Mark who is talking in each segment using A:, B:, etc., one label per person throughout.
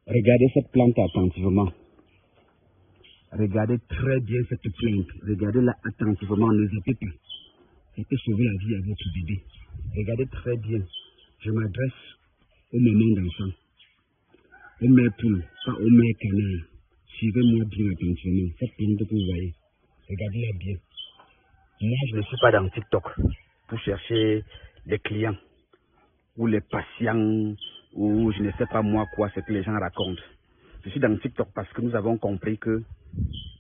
A: Regardez cette plante attentivement. Regardez très bien cette plante. Regardez-la attentivement, ne zappez pas. Ça peut sauver la vie à votre bébé. Regardez très bien. Je m'adresse aux mamans d'enfants, aux mères poules, pas aux mères canards. Suivez-moi bien attentivement. Cette plante que vous voyez, regardez-la bien. Moi, je ne suis pas dans TikTok pour chercher des clients ou les patients ou je ne sais pas moi quoi, ce que les gens racontent. Je suis dans TikTok parce que nous avons compris que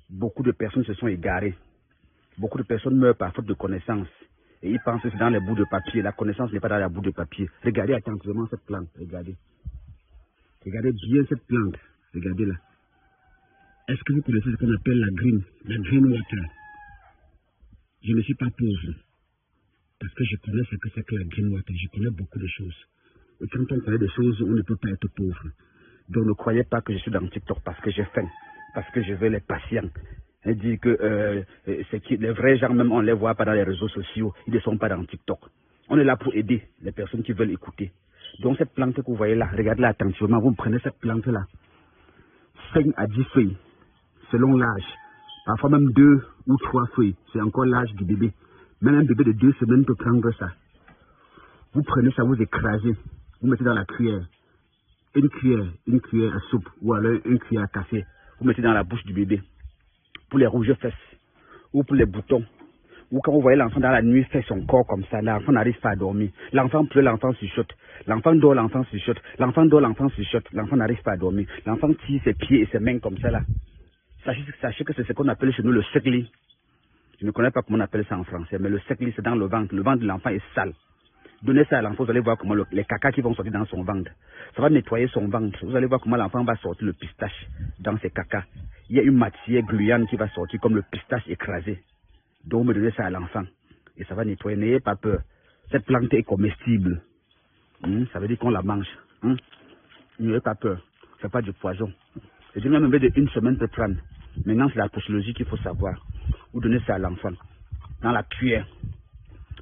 A: beaucoup de personnes se sont égarées. Beaucoup de personnes meurent par faute de connaissance. Et ils pensent que c'est dans les bouts de papier. La connaissance n'est pas dans les bouts de papier. Regardez attentivement cette plante. Regardez. Regardez bien cette plante. Regardez-la. Est-ce que vous connaissez ce qu'on appelle la green water? Je ne suis pas pauvre. Parce que je connais ce que c'est que la green water. Je connais beaucoup de choses. Et quand on connaît des choses, on ne peut pas être pauvre. Donc ne croyez pas que je suis dans TikTok parce que j'ai faim. Parce que je veux les patients. Elle dit que les vrais gens, même on ne les voit pas dans les réseaux sociaux, ils ne sont pas dans TikTok. On est là pour aider les personnes qui veulent écouter. Donc cette plante que vous voyez là, regardez-la attentivement, vous prenez cette plante-là, 5 à 10 feuilles, selon l'âge. Parfois même 2 ou 3 feuilles, c'est encore l'âge du bébé. Même un bébé de 2 semaines peut prendre ça. Vous prenez ça, vous écrasez, vous mettez dans la cuillère. Une cuillère à soupe ou alors une cuillère à café. Vous mettez dans la bouche du bébé. Pour les rouges fesses ou pour les boutons. Ou quand vous voyez l'enfant dans la nuit fait son corps comme ça, l'enfant n'arrive pas à dormir. L'enfant pleure, l'enfant chuchote. L'enfant dort, l'enfant chuchote. L'enfant dort, l'enfant chuchote. L'enfant n'arrive pas à dormir. L'enfant tire ses pieds et ses mains comme ça là. Sachez que c'est ce qu'on appelle chez nous le segli. Je ne connais pas comment on appelle ça en français, mais le segli c'est dans le ventre. Le ventre de l'enfant est sale. Donnez ça à l'enfant, vous allez voir comment les cacas qui vont sortir dans son ventre. Ça va nettoyer son ventre. Vous allez voir comment l'enfant va sortir le pistache dans ses cacas. Il y a une matière gluante qui va sortir comme le pistache écrasé. Donc, me donnez ça à l'enfant. Et ça va nettoyer. N'ayez pas peur. Cette plante est comestible. Ça veut dire qu'on la mange. N'ayez pas peur. C'est pas du poison. Je dis même une semaine peut prendre. Maintenant, c'est la posologie qu'il faut savoir. Vous donnez ça à l'enfant. Dans la cuillère.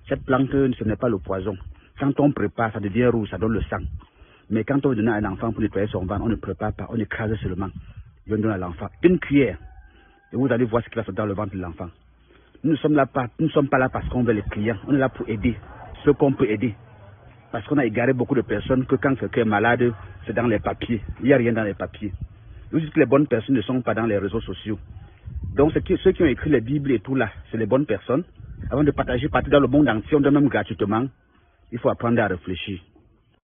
A: Cette plante, ce n'est pas le poison. Quand on prépare, ça devient rouge, ça donne le sang. Mais quand on veut donner à un enfant pour nettoyer son ventre, on ne prépare pas, on écrase seulement. On donne à l'enfant une cuillère. Et vous allez voir ce qui va sortir dans le ventre de l'enfant. Nous ne sommes pas là parce qu'on veut les clients. On est là pour aider ceux qu'on peut aider. Parce qu'on a égaré beaucoup de personnes que quand quelqu'un est malade, c'est dans les papiers. Il n'y a rien dans les papiers. Nous disons que les bonnes personnes ne sont pas dans les réseaux sociaux. Donc ceux qui ont écrit les Bibles et tout là, c'est les bonnes personnes. Avant de partager partout dans le monde entier, on donne même gratuitement. Il faut apprendre à réfléchir.